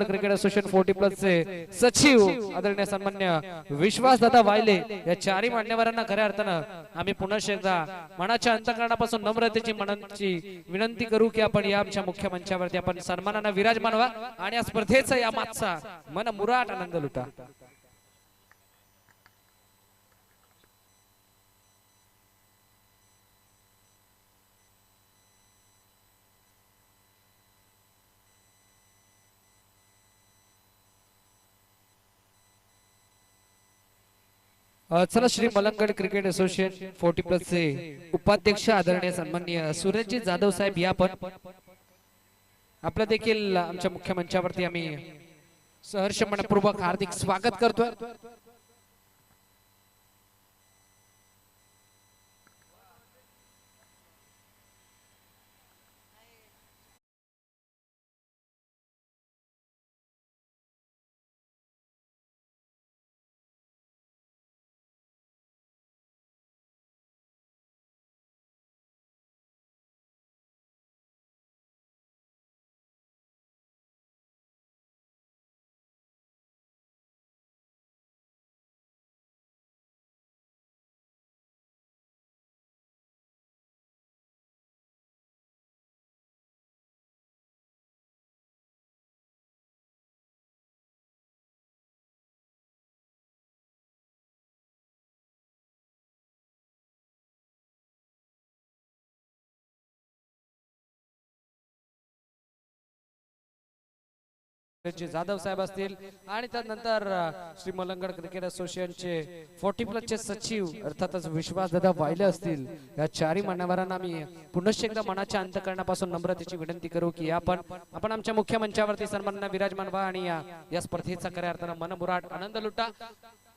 Cricket association 40+ चे सचिव आदरणीय सन्मान्य विश्वास दादा वायले या चारही मान्यवरांना खऱ्या अर्थानं आम्ही पुन्हा एकदा मनाच्या अंतःकरणापासून नम्रतेची मनाची विनंती करू की आपण या आमच्या मुख्य मंचावरती आपण सन्मानाने विराजमान व्हा आणि या स्पर्धेचा या मागचा मन मुराट आनंद लुटा। चला श्री मलंगड क्रिकेट असोसिएशन 40+ चे उपाध्यक्ष आदरणीय सन्माननीय सूरजजी जाधव साहेब या पण आपलं देखील आमच्या मुख्य मंचावरती आम्ही सहर्ष मनपूर्वक हार्दिक स्वागत करतोय। जाधव साहेब असतील आणि त्यानंतर श्री मलंगड क्रिकेट असोसिएशनचे 40+ चे सचिव अर्थातच विश्वास दादा वायले असतील। या चारही मान्यवरांना मी पुनश्च एकदा मनाच्या अंतःकरणापासून नम्रतेची विनंती करू की आपण आमच्या मुख्य मंचावरती सन्मानाने विराजमान व्हा आणि या स्पर्धेचा खऱ्या अर्थानं मनमुराट आनंद लुटा।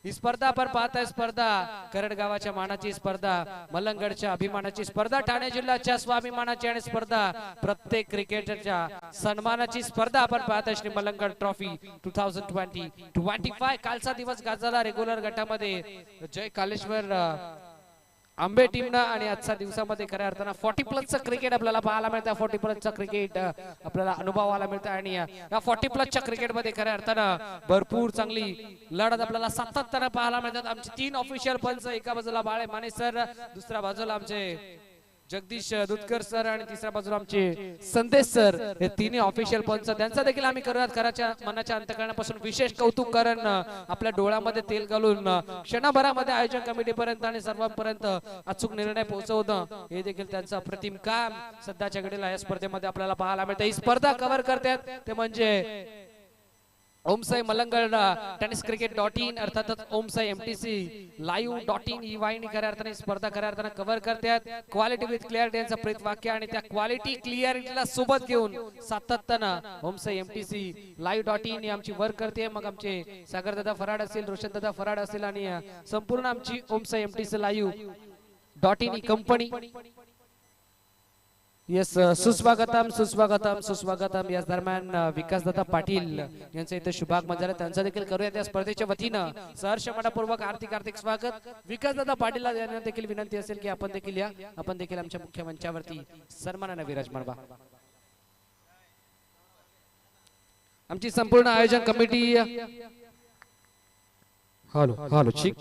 ही स्पर्धा आपण पाहताय स्पर्धा करड गावाच्या मानाची स्पर्धा, मलंगडच्या अभिमानाची स्पर्धा, ठाणे जिल्ह्याच्या स्वाभिमानाची आणि स्पर्धा प्रत्येक क्रिकेटरच्या सन्मानाची स्पर्धा आपण पाहताय श्री मलंगड ट्रॉफी 2020-25। कालचा दिवस गाजला रेग्युलर गटामध्ये जय कालेश्वर आंबे टीमना आणि आजच्या दिवसामध्ये खऱ्या अर्थानं 40+ चं क्रिकेट आपल्याला पाहायला मिळतं। 40+ चं क्रिकेट आपल्याला अनुभवायला मिळतं आणि या 40+ च्या क्रिकेट मध्ये खऱ्या अर्थानं भरपूर चांगली लढत आपल्याला सातत्यानं पाहायला मिळतात। आमचे 3 ऑफिशियल पंच, एका बाजूला बाळे माने सर, दुसऱ्या बाजूला आमचे जगदीश दुधकर सर आणि तिसऱ्या बाजूला आमचे संदेश सर, हे तिन्ही ऑफिशियल पंच त्यांचा देखील आम्ही करूयात खऱ्याच्या मनाच्या अंतःकरणापासून विशेष कौतुक कारण आपल्या डोळ्यामध्ये तेल घालून क्षणभरामध्ये आयोजन कमिटी पर्यंत आणि सर्वांपर्यंत अचूक निर्णय पोहोचवणं हे देखील त्यांचं अप्रतिम काम सध्याच्या घडीला या स्पर्धेमध्ये आपल्याला पाहायला मिळतं। ही स्पर्धा कव्हर करतात ते म्हणजे ओमसाई मलंगड टेनिस क्रिकेट.in अर्थातच ओमसाई MTC live.in ही वाहिनी खऱ्या अर्थाने स्पर्धा खऱ्या अर्थाने कव्हर करतात। क्वालिटी विथ क्लिअरिटी यांचं प्रीत वाक्य आणि त्या क्वालिटी क्लिअरिटीला सोबत घेऊन सातत्यानं ओमसाई MTC live.in ही आमची वर्क करते। मग आमचे सागर दादा फराड असतील, रोशन दादा फराड असतील आणि संपूर्ण आमची ओमसाई MTC live.in ही कंपनी यस सुस्वागतम सुस्वागतम सुस्वागतम। याच दरम्यान विकास दादा पाटील यांचं इथे शुभागमन झालं, त्यांचं देखील करूया त्या स्पर्धेच्या वतीनं सहर्ष मनपूर्वक हार्दिक स्वागत। विकास दादा पाटील यांना देखील विनंती असेल की आपण देखील आमच्या मुख्य मंचावरती सन्मानाने विराजमान व्हा। आमची संपूर्ण आयोजन कमिटी हॅलो ठीक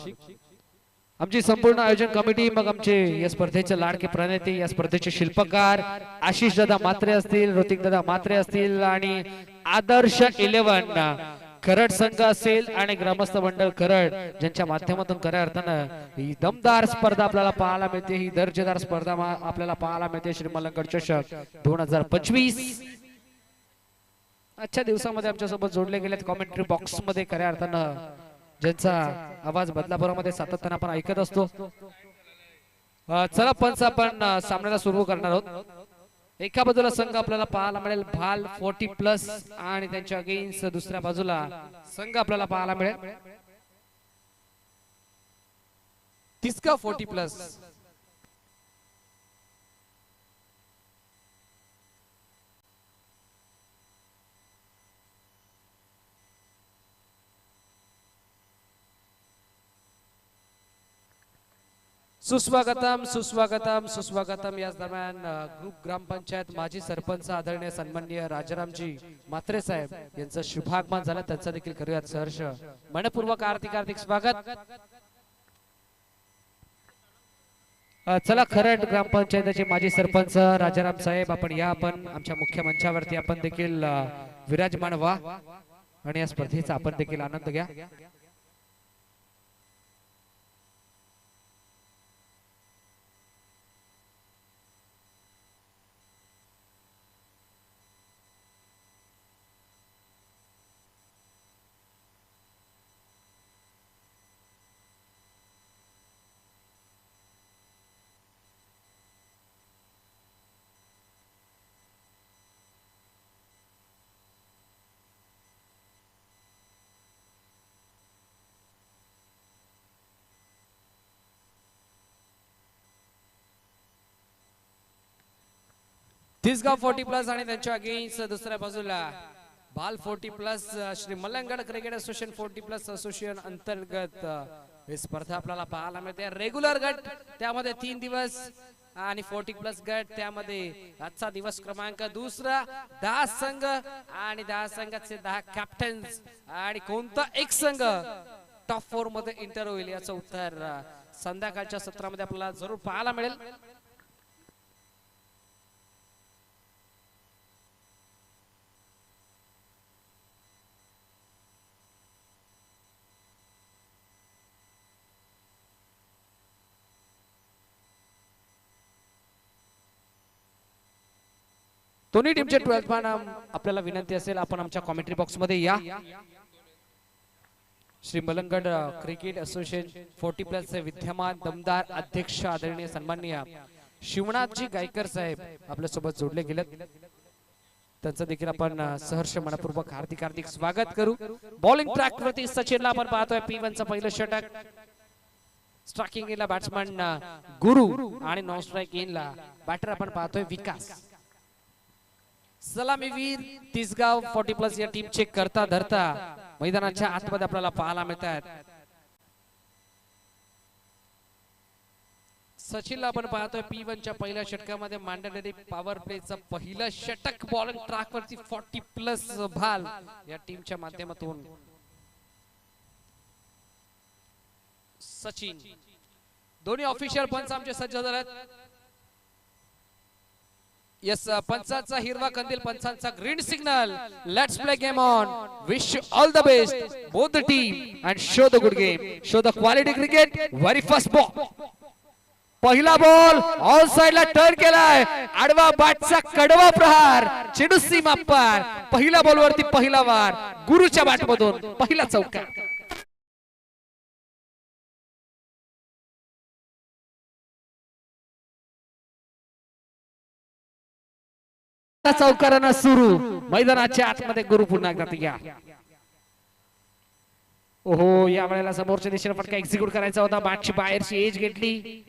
आमची संपूर्ण आयोजन कमिटी, मग आमचे या स्पर्धेचे लाडके प्रणेते, या स्पर्धेचे शिल्पकार आशिष दादा मात्रे असतील, ऋतिक दादा मात्रे असतील आणि आदर्श 11 करड संघ असेल आणि ग्रामस्थ मंडळ करड ज्यांच्या माध्यमातून खऱ्या अर्थानं ही दमदार स्पर्धा आपल्याला पाहायला मिळते। ही दर्जेदार स्पर्धा आपल्याला पाहायला मिळते श्री मलंगड चषक 2025। आजच्या दिवसामध्ये आमच्यासोबत जोडले गेलेत कॉमेंट्री बॉक्स मध्ये खऱ्या अर्थानं ज्यांचा आवाज बदलापुरामध्ये सातत्यानं आपण ऐकत असतो। चला पंच आपण सामन्याला सुरू करणार आहोत। एका बाजूला संघ आपल्याला पाहायला मिळेल भाल 40+ आणि त्यांच्या अगेन्स्ट दुसऱ्या बाजूला संघ आपल्याला पाहायला मिळेल तिसका 40+। सुस्वागतम सुस्वागतम सुस्वागतम. याच दरम्यान ग्रुप ग्रामपंचायत माजी सरपंच आदरणीय सन्माननीय राजारामजी म्हात्रे साहेब यांचं शुभागमन झालं. त्यांचा देखील करूयात सहर्ष मनपूर्वक हार्दिक हार्दिक स्वागत. चला, खरड ग्रामपंचायतीचे माजी सरपंच राजाराम साहेब, आपण या आपण आमच्या मुख्य मंचावरती आपण देखील विराजमान व्हा आणि या स्पर्धेचा आपण देखील आनंद घ्या. तिसगाव 40+ आणि त्यांच्या अगेन्स्ट दुसऱ्या बाजूला बाल 40+ Shri Malangad cricket association 40+ association अंतर्गत ही स्पर्धा आपल्याला पाहायला मिळते. रेग्युलर गट त्यामध्ये 3 दिवस आणि 40+ गट त्यामध्ये आजचा दिवस क्रमांक दुसरा. 10 संघ आणि 10 संघाचे 10 कॅप्टन्स आणि कोणता एक संघ टॉप 4 मध्ये एंटर होईल याचं उत्तर संध्याकाळच्या सत्रामध्ये आपल्याला जरूर पाहायला मिळेल. दोन्ही टीमचे 12th मॅन आपल्याला विनंती असेल आपण आमच्या कॉमेंट्री बॉक्स मध्ये या. श्री मलंगड क्रिकेट असोसिएशन 40+ चे विद्यमान दमदार अध्यक्ष आदरणीय सन्माननीय शिवनाथजी गायकर साहेब आपल्या सोबत जोडले गेलेत. त्यांचं देखील आपण सहर्ष मनपूर्वक हार्दिक हार्दिक स्वागत करू. बॉलिंग ट्रॅक वरती सचिनला आपण पाहतोय. P1 चं पहिलं षटक. स्ट्रायकिंग ला बॅट्समन गुरु आणि नॉन स्ट्राइक ला बॅटर आपण पाहतोय विकास. सलामीवीर तिसगाव 40+ या टीमचे करता धरता मैदानाच्या आतमध्ये आपल्याला पाहायला मिळतात. सचिनला आपण पाहतोय P1 च्या पहिल्या षटकामध्ये मांडलेली पॉवर प्लेचं पहिलं षटक. बॉलिंग ट्रॅक वरती 40+ भाल या टीमच्या माध्यमातून सचिन. दोन्ही ऑफिशियल पंच आमचे सज्ज झालेत. यस, पंचांचा हिरवा कंदील, पंचांचा green signal. Let's play game on. Wish you all the best both the team and show the good game, show the quality cricket. Very first ball. पहिला बॉल ऑल साइडला टर्न केलाय. आडवा बॅटचा कडवा प्रहार. चेंडू सीमा पार. पहिल्या बॉलवरती पहिला वार. गुरुच्या बॅटमधून पहिला चौकार. चौकारांना सुरू. मैदानाच्या आतमध्ये गुरु पुन्हा एकदा या. ओहो, या वेळेला समोरच्या दिशेने फटका एक्झिक्यूट करायचा होता. बॅटची बाहेरची एज घेतली.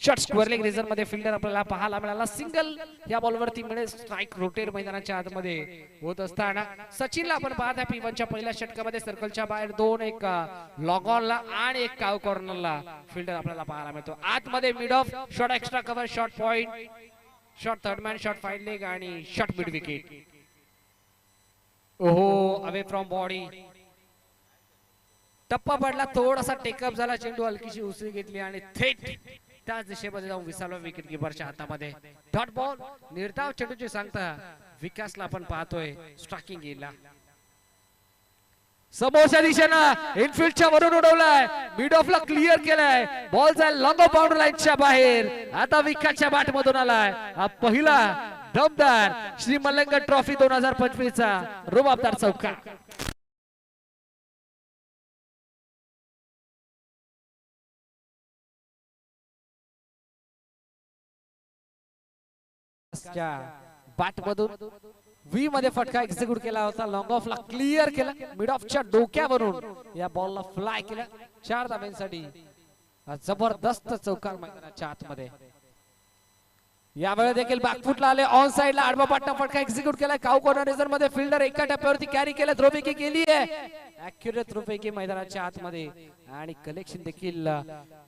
शॉट स्क्वेअर लेग रिझन मध्ये फिल्डर आपल्याला पाहायला मिळाला. सिंगल या बॉलवरती मिळेल. स्ट्राइक रोटेट मैदानाच्या आतमध्ये होत असताना सचिनला आपण पाहता P1 च्या पहिल्या षटकामध्ये सर्कलच्या बाहेर 2, एक लॉग ऑनला आणि एक काव कॉर्नरला फिल्डर आपल्याला पाहायला मिळतो. आतमध्ये mid of shot, extra cover, shot point, shot third man, shot fine leg आणि शॉट मिड विकेट. ओहो, अवे फ्रॉम बॉडी. टप्पा पडला, थोडासा टेकअप झाला. चेंडू हलकीशी उसळी घेतली आणि थेट त्याच दिशेमध्ये जाऊन विसावला विकेट किपरच्या हातामध्ये. Dot ball. निर्धाव चेंडूची सांगता विकासला आपण पाहतोय स्ट्रायकिंग गेला. समोरच्या दिशेनं इनफिल्डच्या वरून उडवलाय. मिड ऑफला क्लिअर केलाय. बॉल जाईल लॉंग ऑफ बाउंड्री लाईनच्या बाहेर. आता विकासच्या बॅट मधून आलाय हा पहिला दमदार श्री मलंगड ट्रॉफी 2025 चा रुबाबदार चौकार. बॅट मधून व्ही मध्ये फटका एक्झिक्यूट केला होता. लॉंग ऑफ ला क्लिअर केला. मिड ऑफच्या डोक्यावरून या बॉलला फ्लाय केला. 4 धाब्यांसाठी जबरदस्त चौकार मैदानाच्या आतमध्ये. यावेळी देखील बॅकफुटला आले. ऑन साइडला आडवा पाटणा फटका एक्झिक्यूट केला. काउ कॉर्नर रिझन मध्ये फिल्डर एका टप्प्यावरती कॅरी केलं. थ्रोपैकी केली आहे. ऍक्युरेट थ्रोपैकी मैदानाच्या आतमध्ये आणि कलेक्शन देखील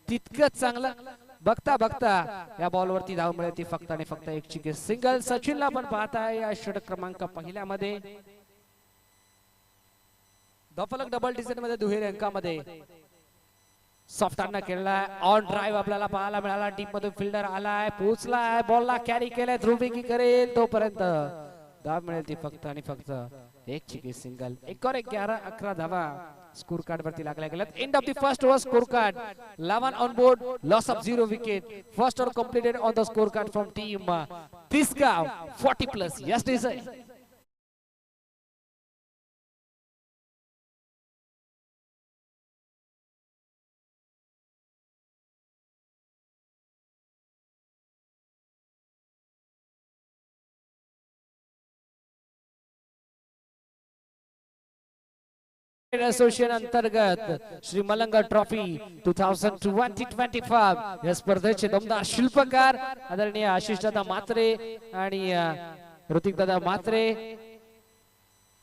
तितकंच चांगलं. बघता बघता या बॉलवरती धाव मिळते फक्त आणि फक्त एक चिके सिंगल. सचिनला पण पाहताय या षटक क्रमांक पहिल्यामध्ये दफलक डबल डिझाइन मध्ये दुहेरी अंकामध्ये सॉफ्ट अन्न केलाय. ऑन ड्राईव्ह आपल्याला पाहायला मिळाला. टीम मधून फिल्डर आलाय, पोहोचलाय, बॉलला कॅरी केलाय, ध्रुविकी करेल तोपर्यंत धाव मिळेल ती फक्त आणि फक्त एक चिकी सिंगल. 11 धावा स्कोर कार्ड वरती लागल्या गेल्यात. End of the first over score card 11 on board, loss of 0 wicket. First over completed on the score card from team Tisgaon 40+. Yes design. Association अंतर्गत श्री मलंग ट्रॉफी 2020-25 या स्पर्धेचे दमदार शिल्पकार आदरणीय आशिष दादा मात्रे आणि ऋतिक दादा मात्रे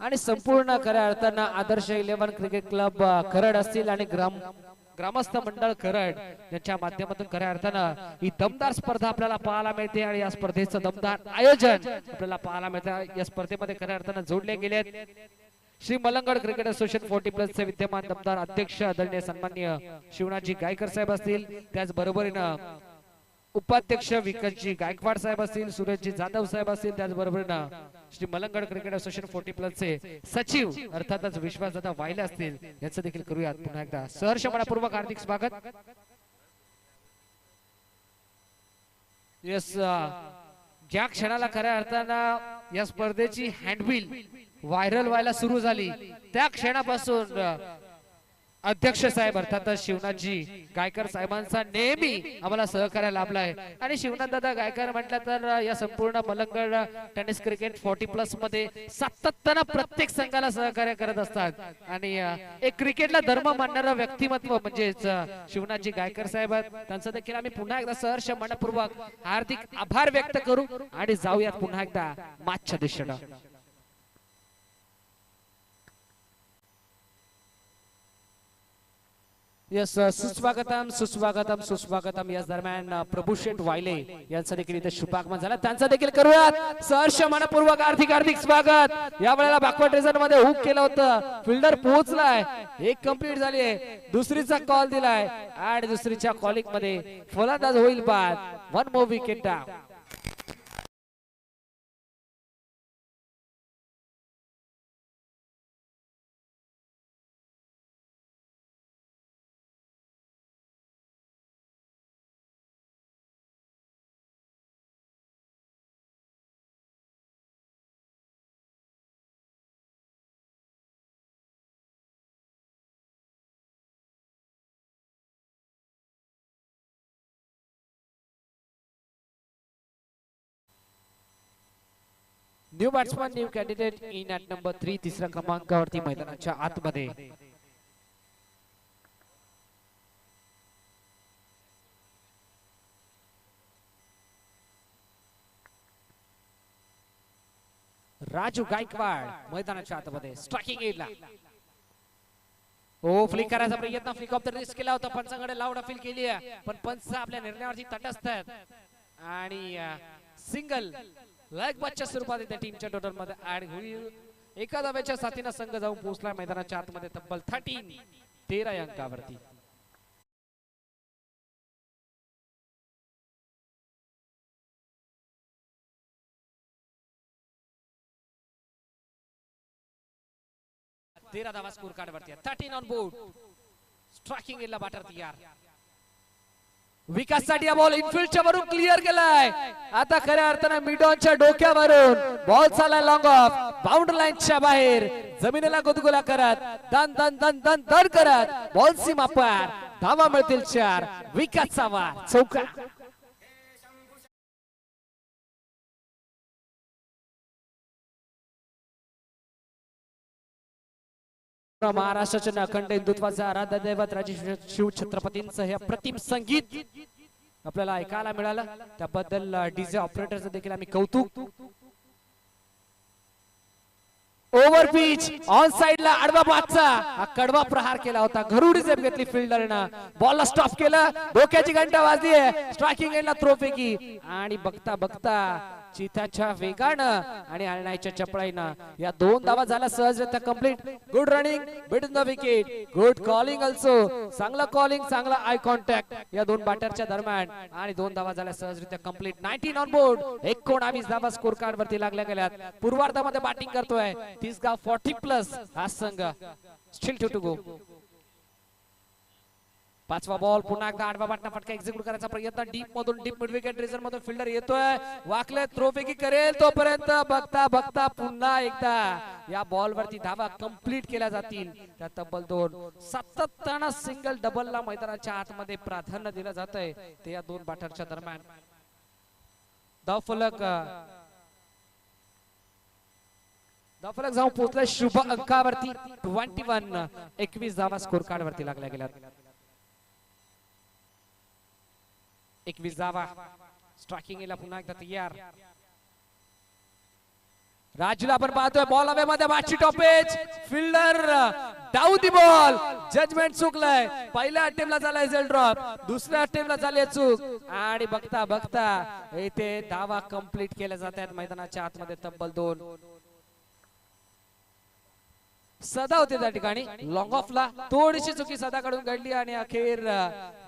आणि संपूर्ण खऱ्या अर्थानं आदर्श 11 क्रिकेट क्लब करड असतील आणि ग्रामस्थ मंडळ करड यांच्या माध्यमातून खऱ्या अर्थानं ही दमदार स्पर्धा आपल्याला पाहायला मिळते आणि या स्पर्धेचं दमदार आयोजन आपल्याला पाहायला मिळतं. या स्पर्धेमध्ये खऱ्या अर्थानं जोडले गेलेत श्री मलंगड क्रिकेट असोसिएशन 40+ चे विद्यमान दमदार अध्यक्ष आदरणीय सन्माननीय शिवनाथजी गायकर साहेब असतील. त्याचबरोबरीनं उपाध्यक्ष विकासजी गायकवाड साहेब असतील, सुरेशजी जाधव साहेब असतील. त्याचबरोबरीनं श्री मलंगड क्रिकेट असोसिएशन 40+ चे सचिव अर्थातच विश्वासदादा वायले असतील. याचं देखील करूयात पुन्हा एकदा सहर्ष मनपूर्वक हार्दिक स्वागत. यस, ज्या क्षणाला खऱ्या अर्थानं या स्पर्धेची हँडबिल व्हायरल व्हायला सुरू झाली त्या क्षणापासून अध्यक्ष साहेब अर्थात शिवनाथजी गायकर साहेबांचा नेहमी आम्हाला सहकार्य लाभलाय. आणि शिवनाथ दादा गायकर म्हटलं तर या संपूर्ण मलंगड टेनिस क्रिकेट 40+ मध्ये सातत्यानं प्रत्येक संघाला सहकार्य करत असतात. आणि एक क्रिकेटला धर्म मानणारं व्यक्तिमत्व म्हणजेच शिवनाथजी गायकर साहेब. त्यांचं देखील आम्ही पुन्हा एकदा सहर्ष मनपूर्वक हार्दिक आभार व्यक्त करू आणि जाऊयात पुन्हा एकदा मॅचच्या दिशेनं. यस, सुस्वागतम सुस्वागतम सुस्वागतम. याच दरम्यान प्रभू शेठ वायले यांचा देखील इथे शुभागमन झाला. त्यांचा देखील करूयात सहर्ष मनपूर्वक हार्दिक स्वागत. या वेळेला बॅकवर्ड रिझन मध्ये हुक केलं होतं, फिल्डर पोहोचलाय, एक कंप्लीट झाली आहे, दुसरीचा कॉल दिलाय आणि दुसरीच्या कॉलिंग मध्ये फलंदाज होईल बाद. 1 more wicket down. New batsman new candidate in at number 3 तिसऱ्या क्रमांकावरती मैदानाच्या आतमध्ये. राजू गायकवाड मैदानाच्या आतमध्ये स्ट्रायकिंग एजला. ओ फ्लिक करायचा प्रयत्न, फ्लिक ऑफ द रिस्क केला होता, पंचांकडे लाऊड अपील केली आहे पण पंच आपल्या निर्णयावरती तटस्थ आहेत आणि सिंगल लेग बॅचच्या स्वरूपात त्या टीमच्या टोटल मध्ये ऍड होईल. एका धावेच्या साथीने संघ जाऊन पोहोचला मैदानाच्या आतमध्ये तब्बल 13 अंकावरती. तेरा धावा स्कोर कार्ड वरती 13 ऑन बोर्ड. स्ट्रायकिंग एला बॅटर तयार. विकाससाठी हा बॉल इनफिल्डच्या वरून क्लिअर केलाय. आता खऱ्या अर्थानं मिडॉनच्या डोक्यावरून बॉल चालला लॉंग ऑफ, बाउंड्री लाईनच्या बाहेर जमिनीला गुदगुला करत दन दन दन दन दन करत बॉल सीमा पार. धावा मिळतील 4. विकासचा वार चौका. महाराष्ट्राच्या अखंड हिंदुत्वाचा आराध्य दैवत राजे शिव छत्रपतींचं हे अप्रतिम संगीत आपल्याला ऐकायला मिळालं. त्याबद्दल डीजे ऑपरेटरचं देखील आम्ही कौतुक. ओव्हर पिच ऑन साइडला आडवा बादचा हा कडवा प्रहार केला होता. घरुडी झेप घेतली फिल्डरनं. बॉलला स्टॉप केलं. डोक्याची घंटा वाजली आहे. स्ट्रायकिंग एंडला थ्रो फेकी आणि बघता बघता चिताच्या वेगानं आणि आळणाईच्या चपळाईनं या 2 धावा झाल्या सहजरित्या complete. Good running between the wicket. Good calling also. चांगला कॉलिंग चांगला आय कॉन्टॅक्ट या 2 बॅटरच्या दरम्यान आणि 2 धावा झाल्या सहजरित्या कंप्लीट. 19 on board. 19 धावा स्कोर कार्ड वरती लागल्या गेल्यात. पूर्वार्धामध्ये बॅटिंग करतोय तिसगाव 40+ हा संघ. Still to go. 5वा बॉल. पुन्हा एकदा आडवा बाटना फटका एक्झिक्यूट करायचा प्रयत्न. डीप मधून डीप मिड विकेट रिझर्व मधून फिल्डर येतोय. वाकले थ्रो फेकी करेल तोपर्यंत बघता बघता पुन्हा एकदा या बॉल वरती धावा कंप्लीट केल्या जातील. त्या तब्बल 2. सातत्यानं सिंगल डबलला मैदानाच्या आतमध्ये प्राधान्य दिलं जातंय ते या 2 बॅटरच्या दरम्यान. धावफलक जाऊन पोहोचलाय शुभ अंकावरती. 21 धावा स्कोर कार्ड वरती लागल्या गेल्यात. 21 धावा. स्ट्रायकिंग ला पुन्हा एकदा तयार. राजूला आपण पाहतोय बॉल हवे मध्ये बाची टॉपेज. Fielder down the ball. Judgement चुकलंय. पहिल्या अटेम्प्टला झाला झेल ड्रॉप. दुसऱ्या अटेम्प्टला झाली चूक आणि बघता बघता इथे धावा कंप्लीट केल्या जातात मैदानाच्या आतमध्ये तब्बल 2. सदा होते त्या ठिकाणी लॉंग ऑफला थोडीशी चुकी सदाकडून घडली आणि अखेर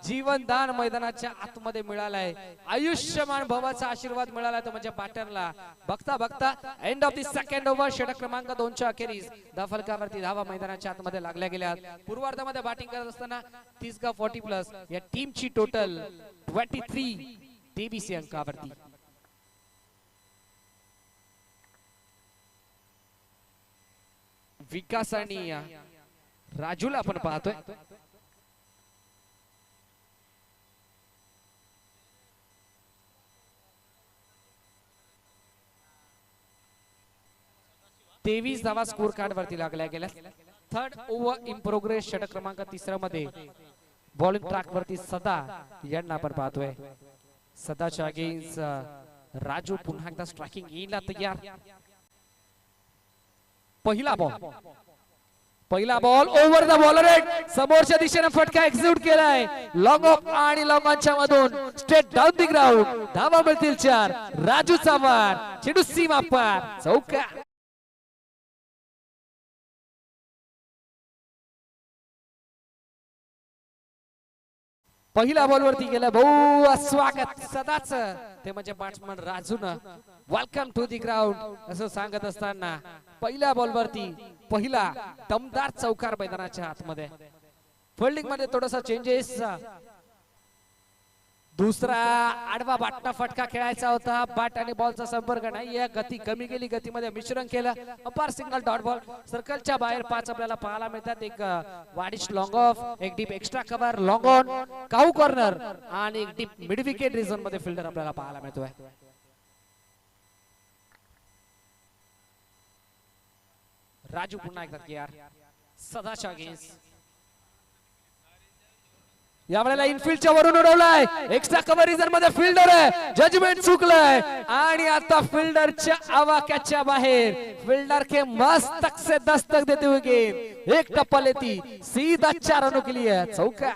जीवनदान मैदानाच्या आतमध्ये मिळालाय. आयुष्यमान भवाचा आशीर्वाद मिळालाय तो म्हणजे बॅटरला. बघता बघता end of the second over. षटक क्रमांक 2 च्या अखेरीस धावफलकावरती धावा मैदानाच्या आतमध्ये लागल्या गेल्या. पूर्वार्धामध्ये बॅटिंग करत असताना तिसगाव 40+ या टीमची टोटल 23 अंकावरती. विकास आणि राजूला आपण पाहतोय. तेवीस धावा स्कोर कार्ड वरती लागल्या गेल्या. Third over in progress. षटक क्रमांक 3 मध्ये बॉलिंग ट्रॅक वरती सदा यांना आपण पाहतोय. सदाच्या अगेन्स्ट राजू पुन्हा एकदा स्ट्रायकिंग येईला तयार. पहिला ball over the bowler head. समोरच्या दिशेने फटका एक्झिक्यूट केलाय. लॉंग ऑफ आणि लॉंग ऑनच्या मधून स्ट्रेट डाऊन द ग्राउंड. धावा मिळतील 4. राजूचा वार. चेंडू सीमा पार. चौका. पहिल्या बॉल वरती गेला भाऊ. स्वागत सदाच ते म्हणजे बॅट्समन राजून वेलकम टू दी ग्राउंड असं सांगत असताना पहिल्या बॉल वरती पहिला दमदार चौकार मैदानाच्या आतमध्ये. फिल्डिंग मध्ये थोडासा चेंजेस. दुसरा आडवा बाटना फटका खेळायचा होता. बॅट आणि बॉलचा संपर्क नाहीये. गती कमी केली. गतीमध्ये मिश्रण केलं. Umpire single dot ball. सर्कलच्या बाहेर 5 आपल्याला पाहायला मिळतात. एक वाडिश लॉंग ऑफ. एक deep extra cover. Long on. Cow corner आणि एक डीप मिड विकेट रिझन मध्ये फिल्डर आपल्याला पाहायला मिळतोय. राजू पुन्हा एकदा यार सदाच्या अगेन्स्ट. यावेळेला इनफिल्डच्या वरून उडवलाय. एक्स्ट्रा कव्हर रिझन मध्ये फिल्डर आहे. जजमेंट चुकलंय आणि आता फिल्डरच्या आवाक्याच्या बाहेर. फिल्डर के मस्तक से दस्तक देते हुए गेंद एक टप्पा लेती. सीधा 4 रनों के लिए. चौका.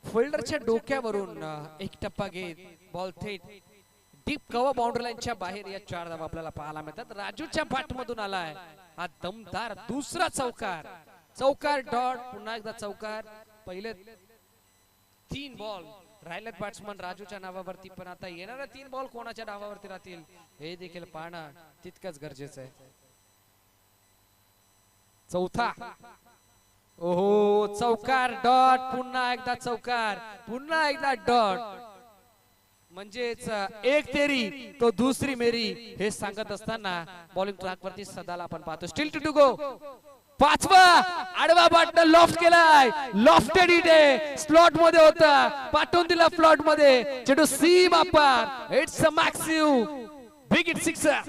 फिल्डरच्या डोक्यावरून एक टप्पा घेत बॉल थेट डीप कव्हर बाउंड्री लाईनच्या बाहेर. या 4 धावा आपल्याला पाहायला मिळतात. राजूच्या बॅट मधून आलाय हा दमदार दुसरा चौकार. डॉट. पुन्हा एकदा चौकार. पहिले 3 बॉल राहिलेत बॅट्समन राजूच्या नावावरती. पण आता येणाऱ्या 3 बॉल कोणाच्या नावावरती राहतील हे देखील पाहणं तितकंच गरजेचं आहे. चौथा. ओहो चौकार. डॉट. पुन्हा एकदा चौकार. पुन्हा एकदा डॉट. म्हणजेच एक तेरी तो दुसरी मेरी हे सांगत असताना बॉलिंग ट्रॅक वरती सदाला आपण पाहतो. Steel to go. 5वा आडवा बाटन लॉफ्ट केलाय. लॉफ्टेड इट आहे. स्लॉट मध्ये होता. पाठवून दिला फ्लॉट मध्ये. चेंडू सीमा पार. It's a massive big hit 6.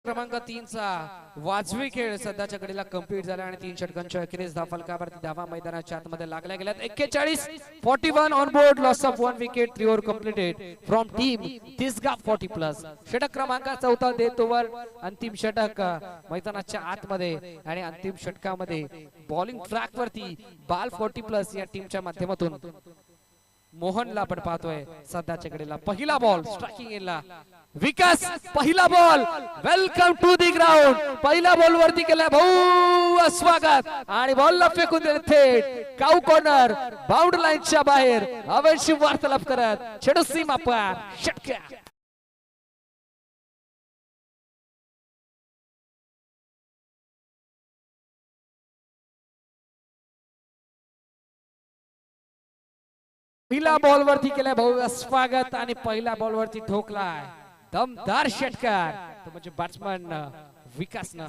क्रमांक 3 चा वाजवी खेळ सध्याच्या घडीला कंप्लीट झाला आणि 3 षटकांच्या अखेरीस धाफलकावरती धावा मैदानाच्या आतमध्ये लागल्या गेल्यात. 41-41 on board, loss of 1 wicket, 3 over completed from team Tisgaon 40+. षटक क्रमांक 4 डेथ ओव्हर, अंतिम षटक मैदानाच्या आतमध्ये आणि अंतिम षटकामध्ये बॉलिंग ट्रॅक वरती बाल 40+ या टीमच्या माध्यमातून मोहनला आपण पाहतोय. सध्याच्या घडीला पहिला बॉल स्ट्रायकिंग एला विकास, पहिला ball, welcome to the ground. पहिला बॉल वरती केलाय भाऊ, स्वागत, आणि बॉलला फेकून दिले थेट काऊ कॉर्नर, बाउंड्री लाईनच्या बाहेर. अवश्य वार्तालाप करत चेडू सीमा पार षटक्या. पहिला बॉल वरती केलाय भाऊ स्वागत आणि पहिला बॉल वरती ठोकलाय दमदार षटकार. तो म्हणजे बॅट्समन विकासनं.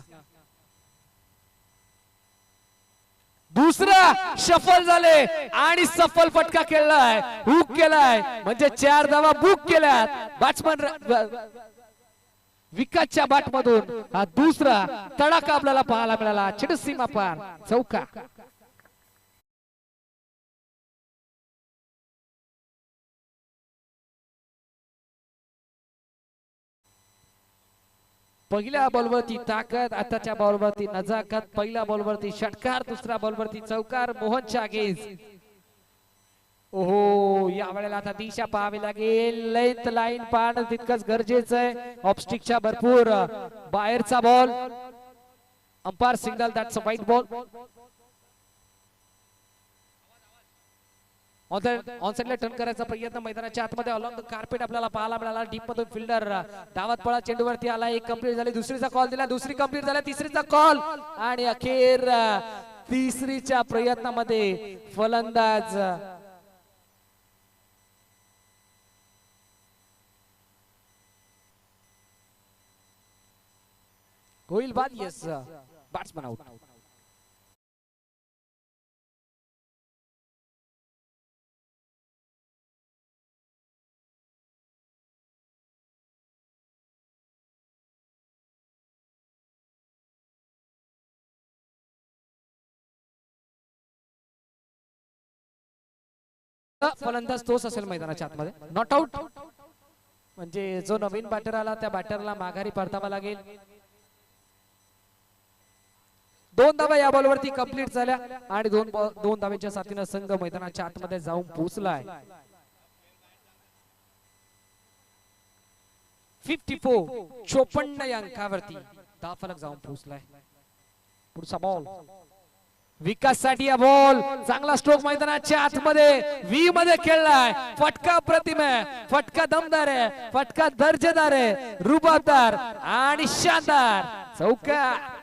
दुसरा शफल झाले आणि सफल फटका खेळलाय, हुक केलाय, म्हणजे 4 धावा बुक केल्यात बॅट्समन विकासच्या बॅट मधून. हा दुसरा तडाखा आपल्याला पाहायला मिळाला. चेडू सीमा पार चौका. पहिल्या बॉलवरती ताकद, आताच्या बॉलवरती नजाकत. पहिल्या बॉलवरती षटकार, दुसऱ्या बॉलवरती चौकार. मोहनच्या गेज. ओहो, या वेळेला आता दिशा पाहावी लागेल. लेंथ लाईन पाहणं तितकंच गरजेचं आहे. ऑफस्टिकच्या भरपूर बाहेरचा ball. Umpire signal that's a wide ball. ऑनसाइडला टर्न करायचा प्रयत्न मैदानाच्या आतमध्ये अलॉंग द कार्पेट आपल्याला पाहायला मिळाला. डीप मधून फिल्डर धावत पळा चेंडूवरती आला. एक कंप्लीट झाली, दुसरीचा कॉल दिला, दुसरी कंप्लीट झाला, तिसरीचा कॉल, आणि अखेर तिसरीच्या प्रयत्नामध्ये फलंदाज होईल बाद. Yes, batsman out. फलंदाज तोच असेल मैदानाच्या आतमध्ये. नॉट आउट म्हणजे जो नवीन बॅटर आला त्या बॅटरला माघारी परतावा लागेल. 2 धावा या बॉलवरती कंप्लीट झाल्या आणि 2 धावेच्या साथीने संघ मैदानाच्या आतमध्ये जाऊन पोहोचलाय. 54 या अंकावरती धावफलक जाऊन पोहोचलाय. पुढचा बॉल विकास साठी. हा बॉल चांगला स्ट्रोक मैदानाच्या आतमध्ये व्ही मध्ये खेळलाय. फटका प्रतिम आहे, फटका दमदार आहे, फटका दर्जेदार आहे, रुबाबदार आणि शानदार चौका.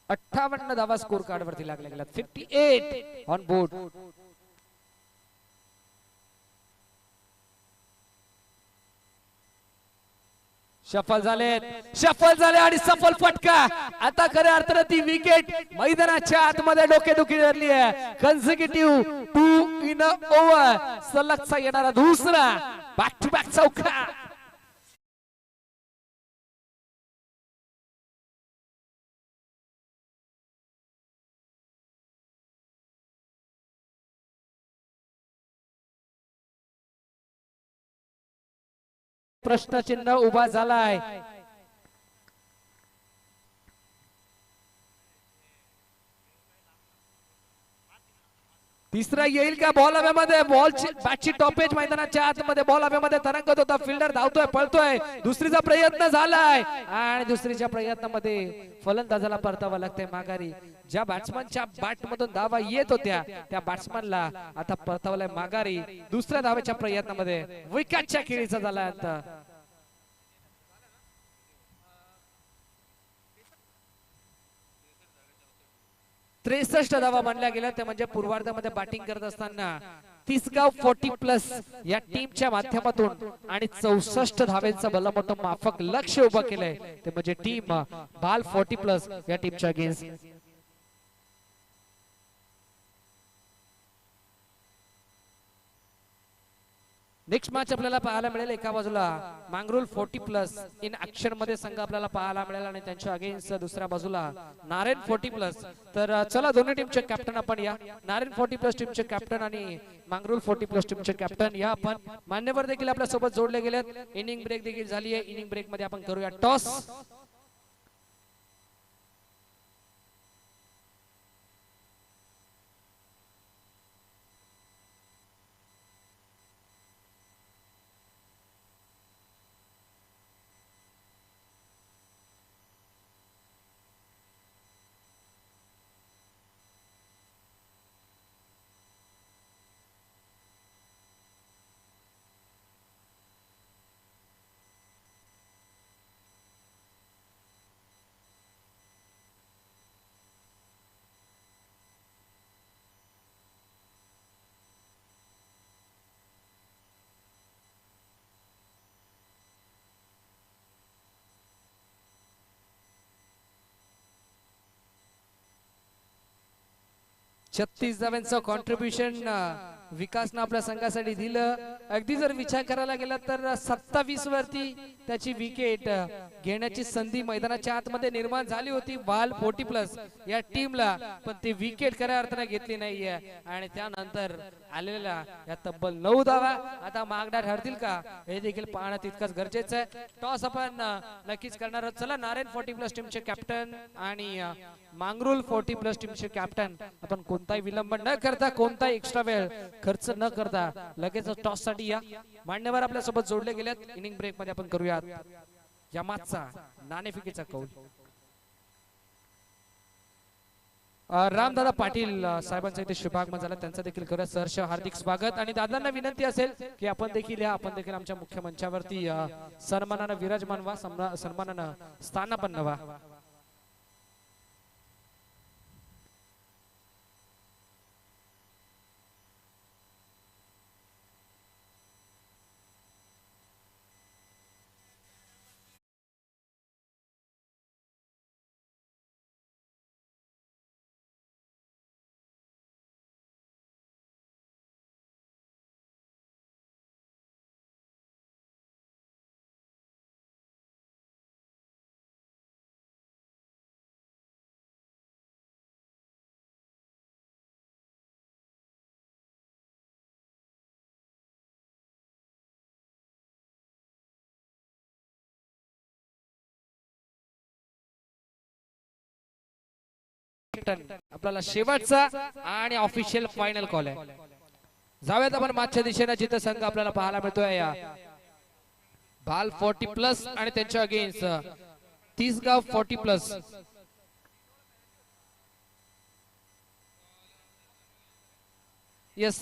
अठ्ठावन्न धावा स्कोर कार्ड वरती लागल्या गेल्या. 58 ऑन बोर्ड. सफल झाले आणि सफल फटका. आता खऱ्या अर्थाने ती विकेट मैदानाच्या आतमध्ये डोकेदुखी धरली आहे. कन्सिक्युटिव्ह 2 इन अ ओव्हर सलगचा येणारा दुसरा बॅक टू बॅक चौका. प्रश्नचिन्ह उभा झालाय. तिसरा येईल का? बॉल हवेमध्ये, बॅटची टॉपेज मैदानाच्या आतमध्ये, बॉल हवेमध्ये तरंगत होता. फिल्डर धावतोय, पळतोय. दुसरीचा प्रयत्न झालाय आणि दुसरीच्या प्रयत्नामध्ये फलंदाजाला परतावा लागतंय माघारी. ज्या बॅट्समनच्या बॅट मधून धावा येत होत्या त्या बॅट्समनला आता परतावलाय माघारी. दुसऱ्या धावेच्या प्रयत्नामध्ये विकेटच्या खेळीचा झाला. आता 63 धावा मानल्या गेल्या. ते म्हणजे पूर्वार्धामध्ये बॅटिंग करत असताना तिसगाव 40+ या टीमच्या माध्यमातून आणि 64 धावेंचं भलं मोठं माफक लक्ष उभं केलंय ते म्हणजे टीम बाल 40+ या टीमच्या अगेन्स्ट. नेक्स्ट मॅच आपल्याला पाहायला मिळेल एका बाजूला मांगरुल 40+ इन ऍक्शन मध्ये संघ आपल्याला पाहायला मिळेल आणि त्यांच्या अगेन्स्ट दुसऱ्या बाजूला नारायण 40+. तर चला दोन्ही टीमचे कॅप्टन आपण या. नारायण 40+ टीमचे कॅप्टन आणि मांगरुल 40+ टीमचे कॅप्टन या आपण. मान्यवर देखील आपल्या सोबत जोडले गेलेत. इनिंग ब्रेक देखील झाली आहे. इनिंग ब्रेक मध्ये आपण करूया टॉस. छत्तीस धावांचं कॉन्ट्रीब्युशन विकासनं आपल्या संघासाठी दिलं. अगदी जर विचार करायला गेला तर 27 वरती त्याची विकेट घेण्याची संधी मैदानाच्या आतमध्ये निर्माण झाली होती बाल 40+ या टीमला, पण ती विकेट खऱ्या अर्थाने घेतली नाहीये आणि त्यानंतर आलेल्या या तब्बल 9 धावा आता मागण्या ठरतील का हे देखील पाहणं तितकंच गरजेचं आहे. टॉस आपण नक्कीच करणार आहोत. चला नारायण 40+ टीमचे कॅप्टन आणि मांगरुल 40+ टीमचे कॅप्टन आपण कोणताही विलंब न करता कोणताही एक्स्ट्रा वेळ खर्च न करता लगेच टॉस साठी या. मान्यवर आपल्या सोबत जोडले गेलेत. इनिंग ब्रेक मध्ये आपण करूयात या मागचा नाणेफेकीचा कौल. रामदादा पाटील साहेबांचा इथे शुभागमन झाला, त्यांचा देखील करूया सहर्ष हार्दिक स्वागत. आणि दादांना विनंती असेल की आपण देखील या, आपण देखील आमच्या मुख्य मंचावरती सन्मानानं विराजमान व्हा, सन्मानानं स्थानापन्न व्हा. आपल्याला शेवटचा आणि ऑफिशियल फायनल कॉल आहे. जाऊयात आपण मागच्या दिशेने जिथं संघ आपल्याला पाहायला मिळतोय या बाल 40+ आणि त्यांच्या अगेन्स्ट तिसगाव 40+. यस,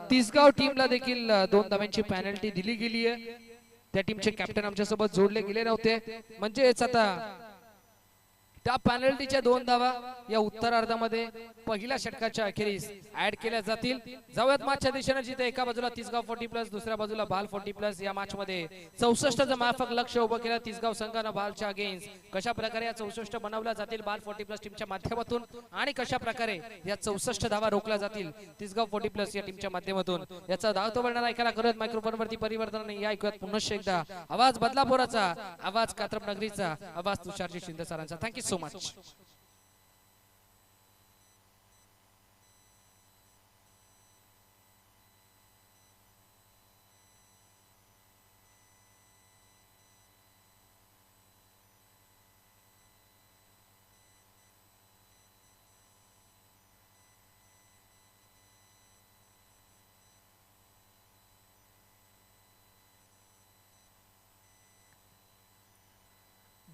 तिसगाव टीमला देखील 2 धावांची पेनल्टी दिली गेली आहे. त्या टीमचे कॅप्टन आमच्या सोबत जोडले गेले नव्हते, म्हणजेच आता त्या पेनल्टीच्या 2 धावा या उत्तरार्धामध्ये पहिल्या षटकाच्या अखेरीस ऍड केल्या जातील. जाऊयात मागच्या दिशेने जिथे एका बाजूला तिसगाव 40+ दुसऱ्या बाजूला बाल 40+. या मॅच मध्ये 64चं माफक लक्ष उभं केलं तिसगाव संघानं बालच्या अगेन्स्ट. कशा प्रकारे या 64 बनवल्या जातील बाल 40+ टीमच्या माध्यमातून आणि कशा प्रकारे या 64 धावा रोखल्या जातील तिसगाव 40+ या टीमच्या माध्यमातून, याचा धावतो वर्णन ऐकायला करूयात मायक्रोफोन वरती परिवर्तन या ऐकूयात पुन्हा एकदा आवाज बदलापुराचा, आवाज कात्रप नगरीचा, आवाज तुषारजी शिंदे सरांचा. Thank you so much.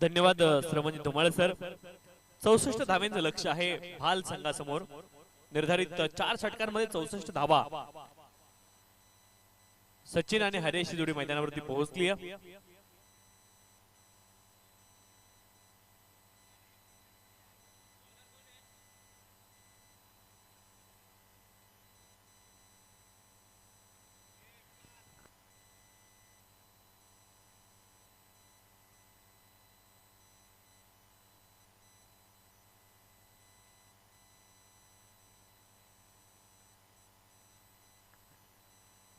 धन्यवाद श्रवणजी धुमाळ सर. 64 धावांचं लक्ष आहे भाल संघासमोर. निर्धारित 4 षटकांमध्ये 64 धावा सचिन आणि हरेश जोडी मैदानावरती पोहोचली आहे.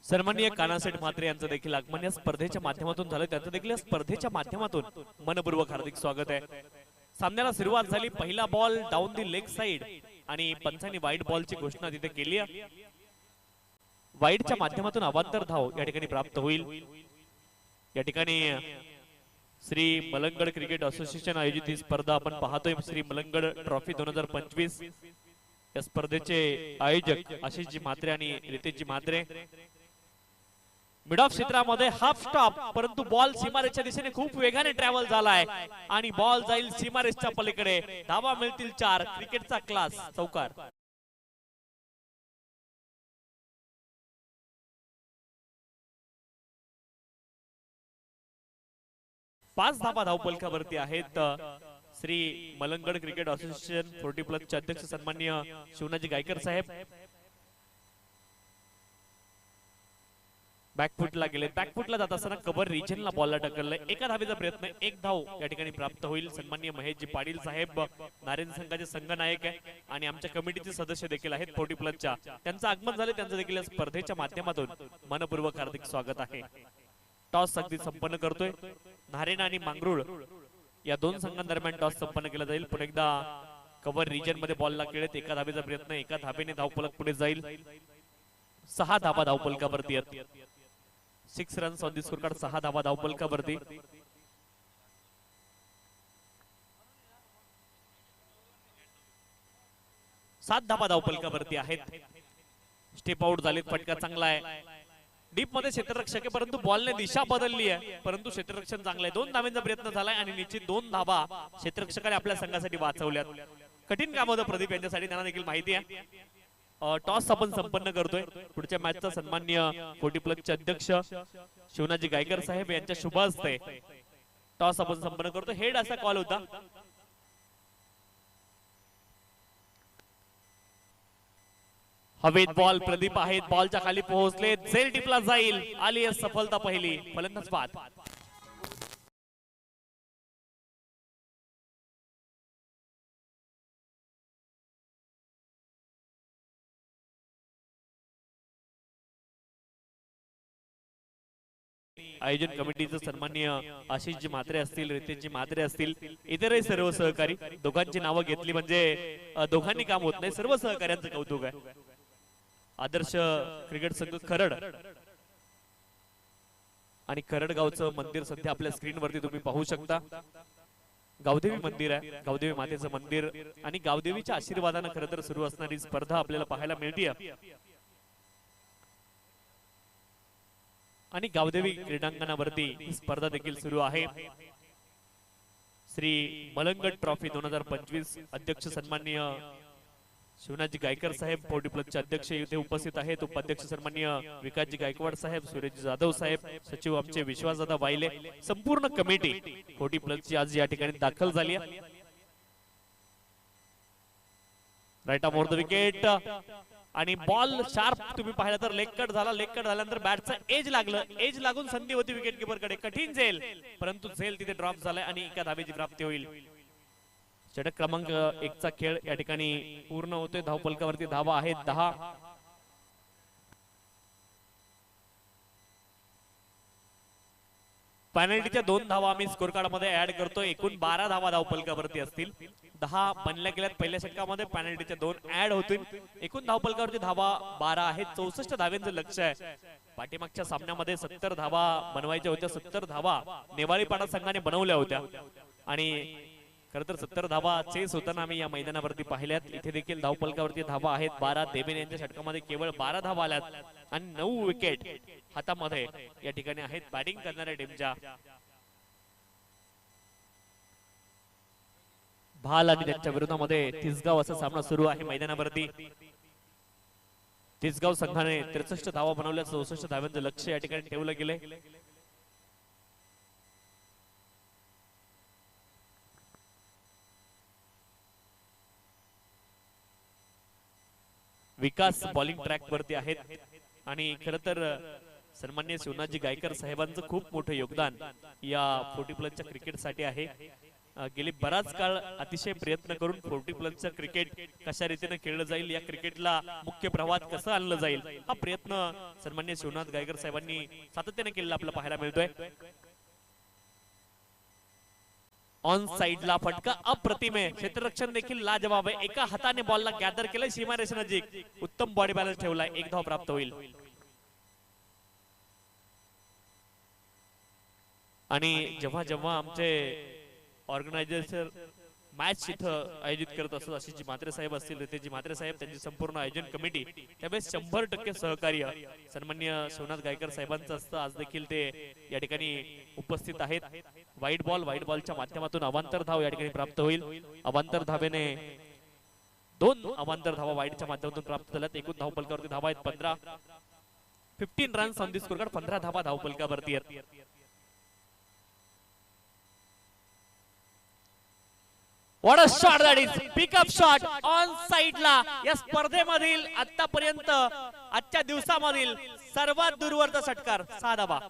सन्माननीय कानासेठ म्हात्रे यांचं देखील आगमन या स्पर्धेच्या माध्यमातून झालं, त्यांचं देखील या स्पर्धेच्या माध्यमातून मनपूर्वक हार्दिक स्वागत आहे. सामन्याला सुरुवात झाली, पहिला ball down the leg side आणि पंचांनी वाईड बॉलची घोषणा तिथे केली आहे. वाईडच्या माध्यमातून अवांतर धाव या ठिकाणी प्राप्त होईल. या ठिकाणी श्री मलंगड क्रिकेट असोसिएशन आयोजित ही स्पर्धा आपण पाहतोय. श्री मलंगड ट्रॉफी 2025 या स्पर्धेचे आयोजक आशिषजी म्हात्रे आणि रितेशजी म्हात्रे. मिड ऑफ क्षेत्रामध्ये हाफ स्टॉप, परंतु बॉल सीमारेषच्या दिशेने खूप वेगाने ट्रॅव्हल झालाय आणि बॉल जाईल सीमारेषच्या पलीकडे. धावा मिळतील 4. क्रिकेटचा क्लास चौकार. 5 धावा धावपलकावरती आहेत. श्री मलंगड क्रिकेट असोसिएशन 40+ चे अध्यक्ष सन्माननीय शिवनाजी गायकर साहेब बॅकफुटला गेले. बॅकफुटला जात असताना कव्हर रिजनला बॉलला टक्करलंय. एका धावेचा प्रयत्न, 1 धाव या ठिकाणी प्राप्त होईल. सन्माननीय महेशजी पाटील साहेब नारायण संघाचे संघनायक आहे आणि आमच्या कमिटीचे सदस्य देखील आहेत 40+ च्या. त्यांचं आगमन झाले, त्यांचं देखील या स्पर्धेच्या माध्यमातून मनपूर्वक हार्दिक स्वागत आहे. टॉस अगदी संपन्न करतोय. नारेन आणि मांगरूळ या 2 संघांदरम्यान टॉस संपन्न केला जाईल. पुन्हा एकदा कव्हर रिजन मध्ये बॉलला खेळत एका धावेचा प्रयत्न, एका धावेने धावफलक पुढे जाईल. 6 धावा धावफलकावरती आहेत. 6 runs on the score card. 6 धावा धावफलकावरती. 7 धावा धावफलकावरती आहेत. स्टेप आउट झालेत. फटका चांगला आहे. डीप मध्ये क्षेत्ररक्षक आहे, परंतु बॉलने दिशा बदलली आहे, परंतु क्षेत्ररक्षण चांगलं आहे. 2 धावांचा प्रयत्न झालाय आणि निश्चित 2 धावा क्षेत्ररक्षकाने आपल्या संघासाठी वाचवल्यात. कठीण काम होतं प्रदीप यांच्यासाठी, त्यांना देखील माहिती आहे. टॉस आपण संपन्न करतोय. पुढच्या मॅचचा सन्माननीय 40+ चे अध्यक्ष शिवनाजी गायकर साहेब यांच्या शुभ हस्ते टॉस आपण संपन्न करतो. हेड असा कॉल होता. हवेत बॉल. प्रदीप आहेत, बॉलच्या खाली पोहोचले. झेल टिपला जाईल. आली आहे सफलता पहिली. फलंदाज बाद. आयोजन कमिटीचे सन्माननीय आशिषजी म्हात्रे असतील, रितेशजी म्हात्रे असतील, इतरही सर्व सहकारी. दोघांची नावं घेतली म्हणजे दोघांनी काम होत नाही. सर्व सहकार्यांचं कौतुक आहे. आदर्श क्रिकेट संघ खरड आणि खरड गावचं मंदिर सध्या आपल्या स्क्रीन वरती तुम्ही पाहू शकता. गावदेवी मंदिर आहे, गावदेवी मातेचं मंदिर आणि गावदेवीच्या आशीर्वादाने खरं तर सुरू असणारी स्पर्धा आपल्याला पाहायला मिळते. आणि गावदेवी क्रीडांगणावरती ही स्पर्धा देखील सुरू आहे. श्री मलंगड ट्रॉफी 2025 अध्यक्ष सन्माननीय शिवनाजी गायकर साहेब 40+ चे अध्यक्ष इथे उपस्थित आहेत. उपाध्यक्ष सन्माननीय विकासजी गायकवाड साहेब, सूर्यजी जाधव साहेब, सचिव आमचे विश्वासदादा वायले, संपूर्ण कमिटी 40+ ची आज या ठिकाणी दाखल झाली आहे. राईट ऑफ द विकेट आणि बॉल शार्प तुम्ही पाहिला तर लेग कट झाला. लेग कट झाल्यानंतर बॅटचं एज लागलं. एज लागून संधी होती विकेट किपर कडे. कठीण झेल, परंतु झेल तिथे ड्रॉप झालाय आणि एका धावेची प्राप्ती होईल. षटक क्रमांक 1 चा खेळ या ठिकाणी पूर्ण होतोय. धावफलकावरती धावा आहेत 10. पेनल्टीच्या 2 धावा आम्ही स्कोर कार्ड मध्ये ऍड करतोय. एकूण 12 धावा धावफलकावरती असतील. 10 बनल्या गेल्यात पहिल्या षटकामध्ये. पेनल्टीच्या 2 ऍड होतील. एकूण धावफलकावरती धावा 12 आहेत. 64 धाव्यांचं लक्ष आहे. पाठीमागच्या सामन्यामध्ये 70 धावा बनवायच्या होत्या. 70 धावा नेवाळीपाडा संघाने बनवल्या होत्या आणि खरं तर 70 धावा चेस होताना आम्ही या मैदानावरती पाहिल्यात. इथे देखील धावफलकावरती धावा आहेत 12. देवेन यांच्या षटकामध्ये केवळ 12 धावा आल्यात आणि 9 विकेट हातामध्ये या ठिकाणी आहेत बॅटिंग करणाऱ्या टीमच्या. भाल आणि त्यांच्या विरोधामध्ये तिसगाव असा सामना सुरू आहे मैदानावरती. तिसगाव संघाने 63 धावा बनवल्या. 64 धाव्यांचं लक्ष या ठिकाणी ठेवलं गेलंय. विकास बॉलिंग ट्रॅक वरती आहेत आणि खरं तर सन्माननीय शिवनाजी गायकर साहेबांचं खूप मोठं योगदान या 40+ च्या क्रिकेट साठी आहे गेली बराच काळ अतिशय प्रयत्न करून 40+ क्रिकेट कशा रीतीने खेळलं जाईल, या क्रिकेटला मुख्य प्रवाहात कसं आणलं जाईल, हा प्रयत्न सन्मान्य शिवनाथ गायकर साहेबांनी सातत्याने केलेला आपल्याला पाहायला मिळतोय. ऑन साइडला फटका अप्रतिम आहे, क्षेत्ररक्षण देखील लाजवाब आहे. एका हाताने बॉलला गॅदर केलं, सीमारेषे नजीक उत्तम बॉडी बॅलन्स ठेवलाय, एक धाव प्राप्त होईल. आणि जेव्हा जेव्हा आमचे ऑर्गनायझर मॅच इथं आयोजित करत असतात, आशिषजी म्हात्रे साहेब असतील, रितेशजी म्हात्रे साहेब, त्यांची संपूर्ण आयोजन कमिटी, त्यावेळेस 100% सहकार्य सन्मान्य शिवनाथ गायकर साहेबांचं असतं. आज देखील ते या ठिकाणी उपस्थित आहेत. व्हाईट बॉलच्या माध्यमातून अवांतर धाव या ठिकाणी प्राप्त होईल. अवांतर धावेने 2 अवांतर धावा वाईडच्या माध्यमातून प्राप्त झाल्यात. एकूण धावफलकावरती धावा आहेत 15 रन्स ऑन दी स्कोरकार्ड, 15 धावा धावफलकावरती आहेत. What a shot that is! Pick up shot on side ला. या स्पर्धेमधील आतापर्यंत आजच्या दिवसामधील सर्वात दूरवरचा षटकार, 6 धावा.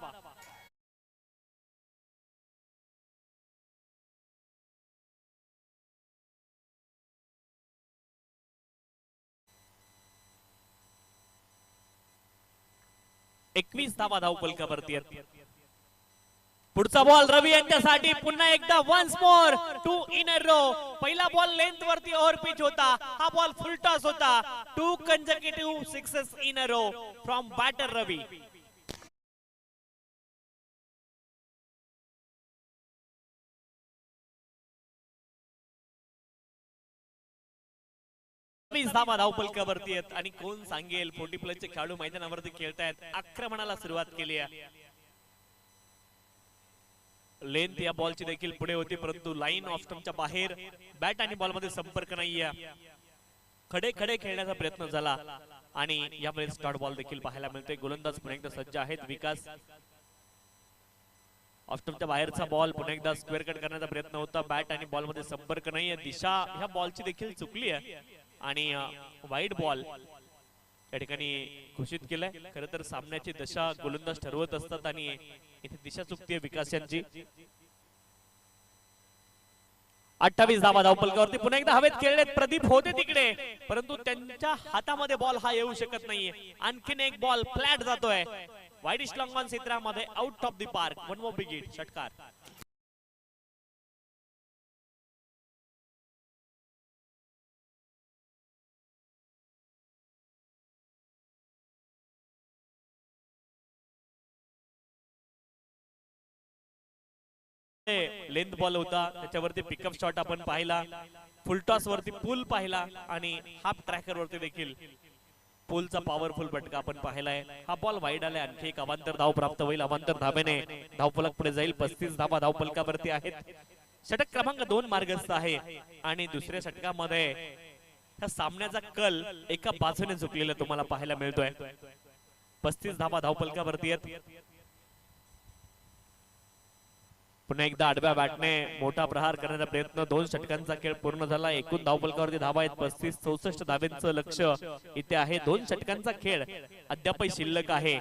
एकवीस धावा धावफलकावरती आहेत. पुढचा बॉल रवी यांच्यासाठी पुन्हा एकदा once more 2 in a row. पहिला बॉल लेंथ वरती ओव्हर पिच होता, हा बॉल फुल टॉस होता. 2 consecutive sixes in a row from batter Ravi. धावा धावफलकावरती आहेत. आणि कोण सांगेल 40+ चे खेळाडू मैदानावरती खेळतायत, आक्रमणाला सुरुवात केली आहे. लेंथ या बॉलची देखील पुढे होती, परंतु लाईन ऑफ स्टंपच्या बाहेर बॅट आणि बॉल मध्ये संपर्क नाहीये. खडे खेळण्याचा प्रयत्न झाला आणि यामध्ये स्टार्ट बॉल देखील पाहायला मिळतोय. गोलंदाज पुन्हा एकदा सज्ज आहेत. विकास ऑफ स्टंपच्या बाहेरचा बॉल पुन्हा एकदा स्क्वेअर कट करण्याचा प्रयत्न होता. बॅट आणि बॉल मध्ये संपर्क नाहीये. दिशा ह्या बॉलची देखील चुकली आहे आणि वाईड बॉल या ठिकाणी घोषित केलाय. खरं तर सामन्याची दशा गोलंदाज ठरवत असतात आणि इथे दिशा चुकतीये विकास यांची. 28 धावा धावफलकावरती. पुन्हा एकदा हवेत खेळलेत, प्रदीप होते तिकडे, परंतु त्यांच्या हातामध्ये बॉल हा येऊ शकत नाहीये. आणखीन एक बॉल फ्लॅट जातोय वाईडिश लॉंग ऑन क्षेत्रामध्ये, out of the park. 1 more big hit, षटकार. लेंथ बॉल होता, त्याच्यावरती पिकअप शॉट आपण पाहिला, फुल टॉस वरती पूल पाहिला आणि हाफ ट्रॅकर वरती देखील पूलचा पॉवरफुल फटका आपण पाहिलाय. हा बॉल वाईड आलाय, आणखी एक अवांतर धाव प्राप्त होईल. अवांतर धावेने धावफलक पुढे जाईल. 35 धावा धावफलकावरती आहेत. षटक क्रमांक 2 मार्गस्थ आहे आणि दुसऱ्या षटकामध्ये ह्या सामन्याचा कल एका बाजूने झुकलेला तुम्हाला पाहायला मिळतोय. 35 धावा धावफलकावरती आहेत. पुन्हा एकदा आडव्या बॅटने मोठा प्रहार करण्याचा प्रयत्न. 2 षटकांचा खेळ पूर्ण झाला. एकूण धावफलकावरती धावा आहेत 35-64 धावांचं लक्ष इथे आहे. 2 षटकांचा खेळ अद्यापही शिल्लक आहे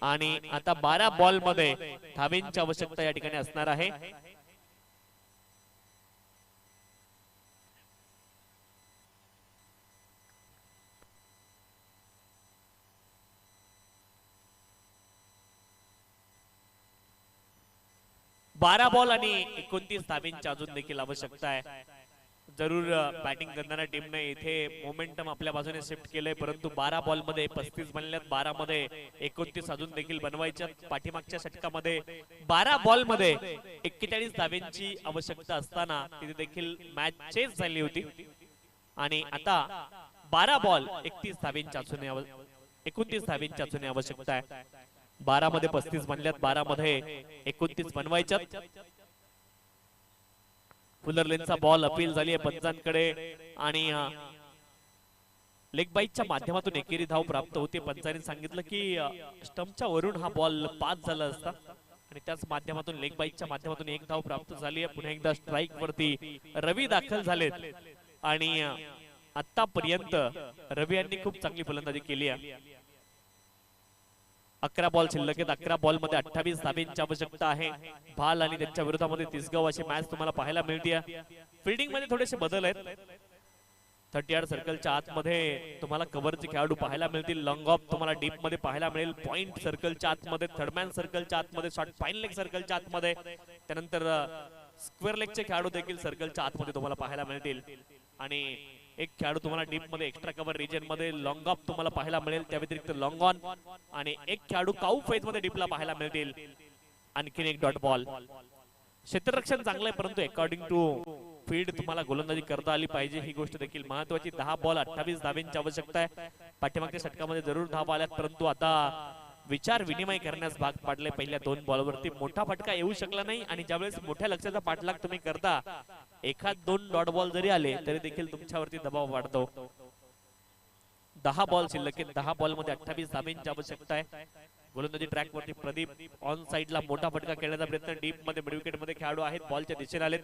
आणि आता 12 बॉल मध्ये धावांची आवश्यकता या ठिकाणी असणार आहे. बारा बॉल आणि 29 धावांची अजून देखील आवश्यकता आहे. जरूर बॅटिंग करणाऱ्या टीमने इथे मोमेंटम आपल्या बाजूने शिफ्ट केलंय, परंतु 12 बॉल मध्ये 35 बनल्यात. 12 मध्ये 29 अजून देखील बनवायच्या. पाठीमागच्या षटकामध्ये 12 बॉल मध्ये 41 धावांची आवश्यकता असताना तिथे देखील मॅच चेस झाली होती आणि आता 12 बॉल 31 धावांची अजून 29 धावांची अजून आवश्यकता आहे. 12 मध्ये 35 बनल्यात, 12 मध्ये 29 बनवायच्यात. फुलर लेनचा बॉल अपील झाली आहे पंचांकडे आणि लेग बाईटच्या माध्यमातून एकेरी धाव प्राप्त होते. पंचांनी सांगितलं की स्टंपच्या वरून हा बॉल पास झाला असता आणि त्याच माध्यमातून लेग बाईटच्या माध्यमातून एक धाव प्राप्त झाली आहे. पुन्हा एकदा स्ट्राइक वरती रवी दाखल झालेत आणि आतापर्यंत रवी यांनी खूप चांगली फलंदाजी केली आहे. 11 बॉल शिल्लक आहेत. 11 बॉल मध्ये 28 धाब्यांची आवश्यकता आहे. भाल आणि त्यांच्या विरोधामध्ये तिसगाव अशी मॅच तुम्हाला पाहायला मिळते. फिल्डिंग मध्ये थोडेसे बदल आहेत. 30 यार्ड सर्कलच्या आतमध्ये तुम्हाला कव्हरचे खेळाडू पाहायला मिळतील. लॉंग ऑफ तुम्हाला डीप मध्ये पाहायला मिळेल. पॉइंट सर्कलच्या आतमध्ये, थर्डमॅन सर्कलच्या आतमध्ये, शॉर्ट फाईन लेग सर्कलच्या आतमध्ये, त्यानंतर स्क्वेअर लेगचे खेळाडू देखील सर्कलच्या आतमध्ये तुम्हाला पाहायला मिळतील. आणि एक खेळाडू तुम्हाला डीप मध्ये एक्स्ट्रा कव्हर रिजन मध्ये लॉंग ऑफ तुम्हाला पाहायला मिळेल. त्या व्यतिरिक्त लॉंग ऑन आणि एक खेळाडू काऊ फेज मध्ये डीपला पाहायला मिळतील. आणखीन एक डॉट बॉल. क्षेत्ररक्षण चांगलं आहे, परंतु अकॉर्डिंग टू फील्ड तुम्हाला गोलंदाजी करता आली पाहिजे, ही गोष्ट देखील महत्वाची. 10 बॉल 28 धाब्यांची आवश्यकता आहे. पाठीमागच्या षटकामध्ये जरूर धावा आल्यात, परंतु आता विचार विनिमय करण्यास भाग पाडले. पहिल्या 2 बॉलवरती मोठा फटका येऊ शकला नाही आणि ज्यावेळेस मोठ्या लक्ष्याचा पाठलाग तुम्ही करता, एखाद 2 डॉट बॉल जरी आले तरी देखील तुमच्यावरती दबाव वाढतो. 10 बॉल शिल्लक आहेत. 10 बॉल मध्ये 28 धाब्यांची आवश्यकता आहे. गोलंदाजी ट्रॅक वरती प्रदीप ऑन साइडला मोठा फटका खेळण्याचा प्रयत्न. डीप मध्ये मिड विकेट मध्ये खेळाडू आहेत, बॉलच्या दिशेने आलेत.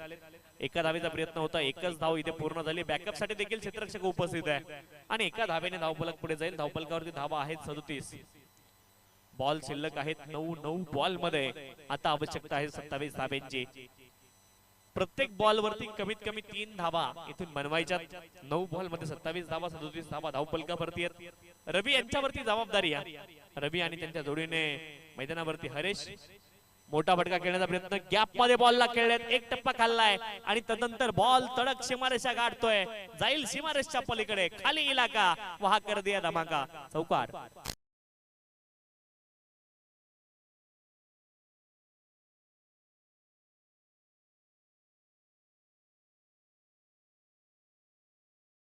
एका धावेचा प्रयत्न होता, एकच धाव इथे पूर्ण झाली. बॅकअप साठी देखील क्षेत्ररक्षक उपस्थित आहे आणि एका धावेने धावफलक पुढे जाईल. धावफलकावरती धावा आहेत 37. बॉल शिल्लक आहेत 9 बॉल मध्ये आता आवश्यकता आहे 27 धाब्यांची. प्रत्येक बॉल वरती कमीत कमी 3 धावा इथून बनवायच्या. 9 बॉल मध्ये 27 धावा, 37 धावा धावफलकावरती आहेत. रवी यांच्यावरती जबाबदारी आहे. रवी आणि त्यांच्या जोडीने मैदानावरती हरेश. मोठा फटका खेळण्याचा प्रयत्न, गॅप मध्ये बॉलला खेळलेत, एक टप्पा खाल्लाय आणि तदनंतर बॉल तडक सीमारेषा गाठतोय, जाईल सीमारेषच्या पलीकडे, खाली इलाका, वहा कर दिया धमाका, चौकार.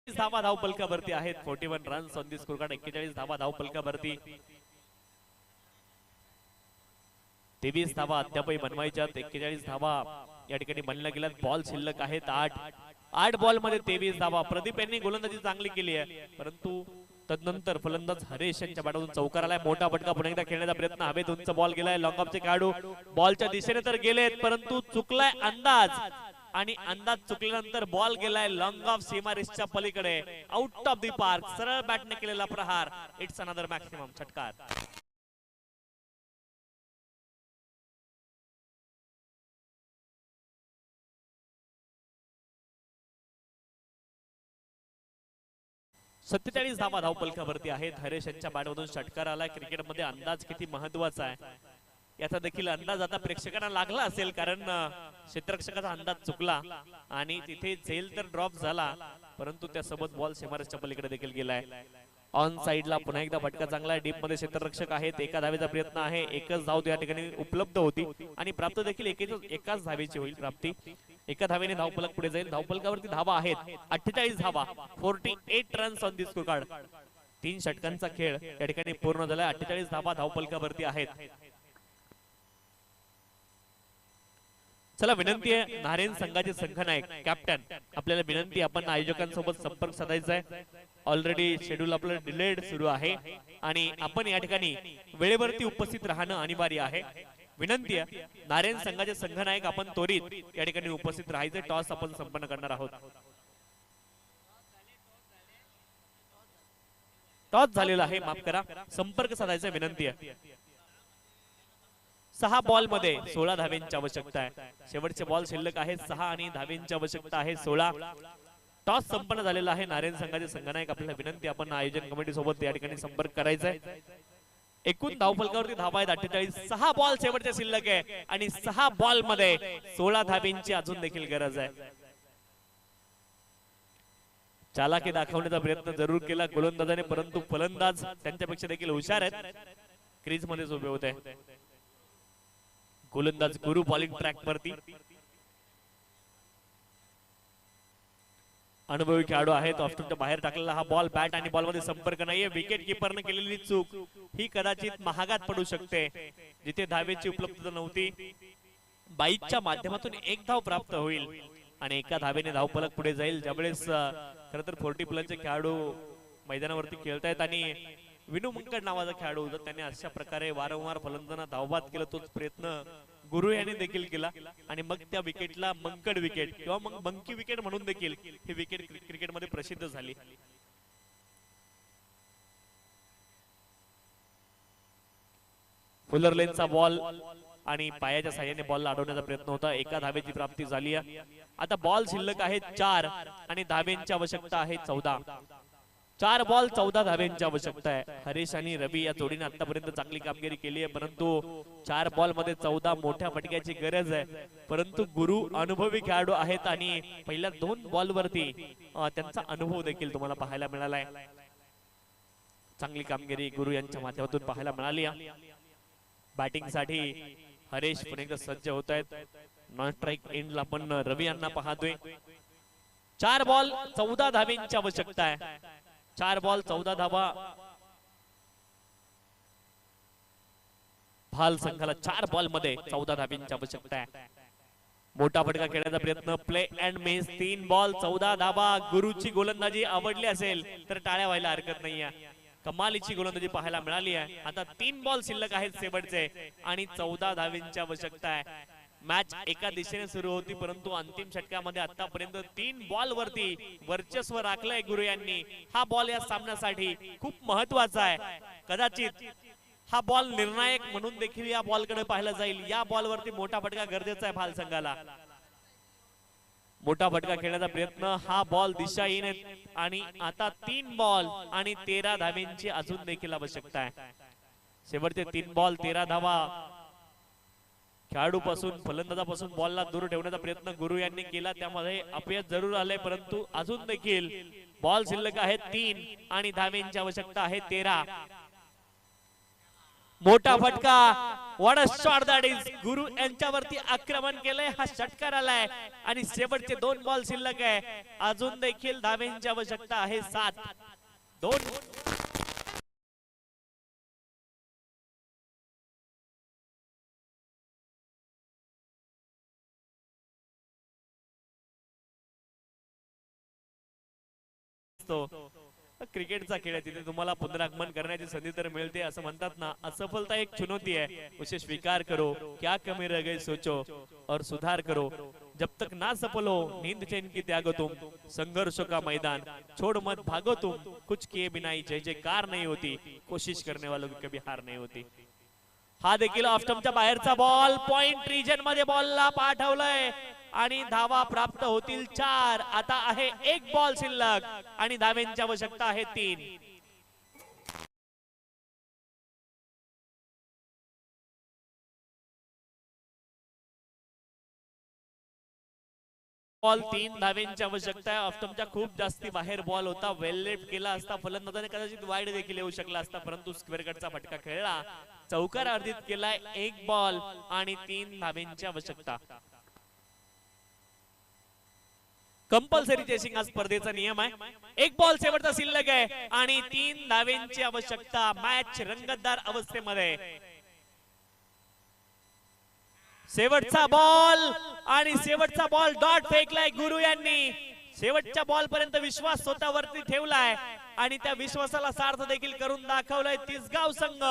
धावा धावफलकावरती आहेत. 41 runs on the score card. 41 धावा धावफलकावरती. 23 धावा अद्यापही बनवायच्यात. 41 धावा या ठिकाणी बनल्या गेल्यात. बॉल शिल्लक आहेत 8 बॉल मध्ये 23 धावा. प्रदीप यांनी गोलंदाजी चांगली केली आहे, परंतु तदनंतर फलंदाज हरेश यांच्या बॅटमधून चौकार आलाय. मोठा फटका पुन्हा एकदा खेळण्याचा प्रयत्न, हवेत उंच बॉल गेलाय. लॉंग ऑफचे खेळाडू बॉलच्या दिशेने तर गेलेत, परंतु चुकलाय अंदाज आणि अंदाज चुकल्यानंतर बॉल गेलाय लॉंग ऑफ सीमारेषच्या पलीकडे, आउट ऑफ दी पार्क. सरळ बॅटने केलेला प्रहार. इट्स अनदर मॅक्सिमम षटकार. सत्तेचाळीस धावा धावफलकावरती आहेत. हरेश यांच्या बॅटमधून षटकार आलाय. क्रिकेटमध्ये अंदाज किती महत्वाचा आहे याचा देखील अंदाज आता प्रेक्षकांना लागला असेल, कारण क्षेत्ररक्षकाचा अंदाज चुकला आणि तिथे झेल तर ड्रॉप झाला, परंतु त्यासोबत बॉल सीमारेषच्या पलीकडे देखील गेलाय. ऑन साइडला पुन्हा एकदा फटका चांगला आहे. डीप मध्ये क्षेत्ररक्षक आहेत. एका धावेचा प्रयत्न आहे. एकच धाव या ठिकाणी उपलब्ध होती आणि प्राप्त देखील एकाच धावेची होईल प्राप्ती. एका धावेने धावफलक पुढे जाईल. धावफलकावरती धावा आहेत 48 धावा. 48 runs on the score card. 3 षटकांचा खेळ या ठिकाणी पूर्ण झालाय. 48 धावा धावफलकावरती आहेत. चला, विनंती आहे नारेन संघाचे संघनायक कॅप्टन, आपल्याला विनंती, आपण आयोजकांसोबत संपर्क साधायचा आहे. ऑलरेडी शेड्यूल आपलं डिलेड सुरू आहे आणि आपण या ठिकाणी वेळेवरती उपस्थित राहणं अनिवार्य आहे. विनंती आहे नारेन संघाचे संघनायक, आपण त्वरित या ठिकाणी उपस्थित राहायचे. टॉस आपण संपन्न करणार आहोत. टॉस झालेला आहे, माफ करा, संपर्क साधायचा विनंती आहे. 6 बॉल मध्ये 16 धाव्यांची आवश्यकता आहे. शेवटचे बॉल शिल्लक आहेत 6 आणि धाव्यांची आवश्यकता आहे 16. टॉस संपन्न झालेला आहे. नारायण संघाचे संघनायक, आपल्याला विनंती, आपण आयोजन कमिटी सोबत या ठिकाणी संपर्क करायचा आहे. एकूण धावफलकावरती धावा आहेत 48. 6 बॉल शेवटचे शिल्लक आहे आणि 6 बॉल मध्ये 16 धाव्यांची अजून देखील गरज आहे. चालाकी दाखवण्याचा प्रयत्न जरूर केला गोलंदाजाने, परंतु फलंदाज त्यांच्यापेक्षा देखील हुशार आहेत. क्रीज मध्ये उभे होते गोलंदाज गुरु. बॉलिंग ट्रॅक वरती अनुभवी खेळाडू आहेत. ऑफस्टंपच्या बाहेर टाकलेला हा बॉल, बॅट आणि बॉल मध्ये संपर्क नाहीये. विकेट किपरने केलेली चूक ही कदाचित महागात पडू शकते. जिथे धावेची उपलब्धता नव्हती, बाईकच्या माध्यमातून एक धाव प्राप्त होईल आणि एका धावेने धावफलक पुढे जाईल. ज्यावेळेस खरं तर 40 प्लसचे खेळाडू मैदानावरती खेळतायत आणि विनू मंकड नावाचा खेळाडू, जर त्याने अशा प्रकारे वारंवार फलंदाजांना धावबाद केलं, तोच प्रयत्न गुरु याने देखील केला आणि मग त्या विकेटला मंकड विकेट किंवा मग मंकी विकेट म्हणून देखील ही विकेट क्रिकेटमध्ये प्रसिद्ध झाली. फुलर लेनचा बॉल आणि पायाच्या साह्याने बॉलला अडवण्याचा प्रयत्न होता. एका धावेची प्राप्ती झाली आहे. आता बॉल शिल्लक आहेत 4 आणि धावेंची आवश्यकता आहे 14. 4 बॉल 14 धावेंची आवश्यकता आहे. हरीश आणि रवी या जोडीने आतापर्यंत चांगली कामगिरी केली आहे, परंतु 4 बॉल मध्ये 14 मोठ्या फटक्याची गरज आहे. परंतु गुरु अनुभवी खेळाडू आहेत आणि पहिल्या 2 बॉल वरती त्यांचा अनुभव देखील तुम्हाला पाहायला मिळालाय. चांगली कामगिरी गुरु यांच्या माध्यमातून पाहायला मिळाली आहे. बॅटिंग साठी हरीश पुन्हा एकदा सज्ज होत आहेत. नॉन स्ट्राईक एंडला पण रवी यांना पाहतोय. 4 बॉल 14 धावेंची आवश्यकता आहे. 4 बॉल 14 धावा. भाल संघाला 4 बॉल मध्ये 14 धावेंची आवश्यकता आहे. मोठा फटका खेळण्याचा प्रयत्न. Play and miss. 3 बॉल 14 धावा. गुरुची गोलंदाजी आवडली असेल तर टाळ्या व्हायला हरकत नाहीये. कमालीची गोलंदाजी पाहायला मिळाली आहे. आता 3 बॉल शिल्लक आहेत शेवटचे आणि 14 धावेंची आवश्यकता आहे. मॅच एका दिशेने सुरू होती, परंतु अंतिम षटकामध्ये आतापर्यंत 3 बॉल वरती वर्चस्व राखलंय गुरु यांनी. हा बॉल या सामन्यासाठी खूप महत्वाचा आहे. कदाचित हा बॉल निर्णायक म्हणून देखील या बॉल कडे पाहिलं जाईल. या बॉल वरती मोठा फटका गरजेचा आहे भाल संघाला. मोठा फटका खेळण्याचा प्रयत्न. हा बॉल दिशाहीन आणि आता 3 बॉल आणि 13 धावेंची अजून देखील आवश्यकता आहे. शेवटचे 3 बॉल 13 धावा. खेळाडू पासून फलंदाजापासून बॉलला दूर ठेवण्याचा प्रयत्न गुरु यांनी केला, त्यामध्ये अपयश जरूर आले, परंतु अजून देखील बॉल शिल्लक आहेत 3 आणि धावेंची आवश्यकता आहे 13. मोठा फटका. What a shot that is. गुरु यांच्यावरती आक्रमण केलंय. हा षटकार आलाय आणि शेवटचे 2 बॉल शिल्लक आहे. अजून देखील धावेंची आवश्यकता आहे 7. 2 क्रिकेटचा खेळ आहे, तिथे तुम्हाला पुनरागमन करण्याची संधी तर मिळते. असं म्हणतात ना, असफलता एक चुनौती है, उसे स्वीकार करो, क्या कमी रह गई सोचो और सुधार करो. जब तक ना सफल हो नींद चैन की त्यागो तुम, संघर्षों का मैदान छोड़ मत भागो तुम, कुछ किए बिना ही जय जयकार नहीं होती, कोशिश करने वालों की कभी हार नहीं होती. हा देखील ऑफ स्टंपच्या बाहेरचा बॉल. पॉइंट रिजन मध्ये बॉलला पाठवलंय आणि धावा प्राप्त होतील 4. आता आहे 1 बॉल शिल्लक आणि धावेंची आवश्यकता आहे 3. बॉल 3 धावेंची आवश्यकता आहे. ऑफ्टमच्या खूप जास्ती बाहेर बॉल होता. वेल लेफ्ट केला असता फलंदाजाने कदाचित वाईड देखील येऊ शकला असता, परंतु स्क्वेअर कटचा फटका खेळला. चौकार अर्जित केलाय. 1 बॉल आणि 3 धावेंची आवश्यकता. कंपल्सरी चेसिंग हा स्पर्धेचा नियम आहे. 1 बॉल शेवटचा शिल्लक आहे आणि 3 धावेंची आवश्यकता. मॅच रंगतदार अवस्थेमध्ये. शेवटचा बॉल आणि शेवटचा बॉल डॉट फेकलाय गुरु यांनी. शेवटच्या बॉल पर्यंत विश्वास स्वतःवरती ठेवलाय आणि त्या विश्वासाला सार्थ देखील करून दाखवलाय. तिसगाव संघ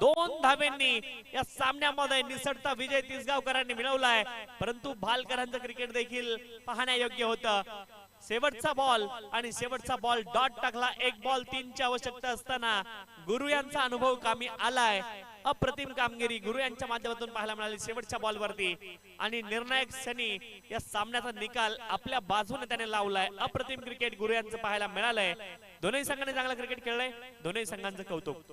2 धावेंनी या सामन्यामध्ये निसटता विजय तिसगावकरांनी मिळवलाय, परंतु भालकरांचं क्रिकेट देखील पाहण्यायोग्य होतं. शेवटचा बॉल आणि शेवटचा बॉल डॉट टाकला. 1 बॉल 3 ची आवश्यकता असताना गुरु यांचा अनुभव कामी आलाय. अप्रतिम कामगिरी गुरु यांच्या माध्यमातून पाहायला मिळाली शेवटच्या बॉल वरती आणि निर्णायक क्षणी या सामन्याचा निकाल आपल्या बाजूने त्याने लावलाय. अप्रतिम क्रिकेट गुरु यांचं पाहायला मिळालंय. दोन्ही संघाने चांगला क्रिकेट खेळलंय. दोन्ही संघांचं कौतुक.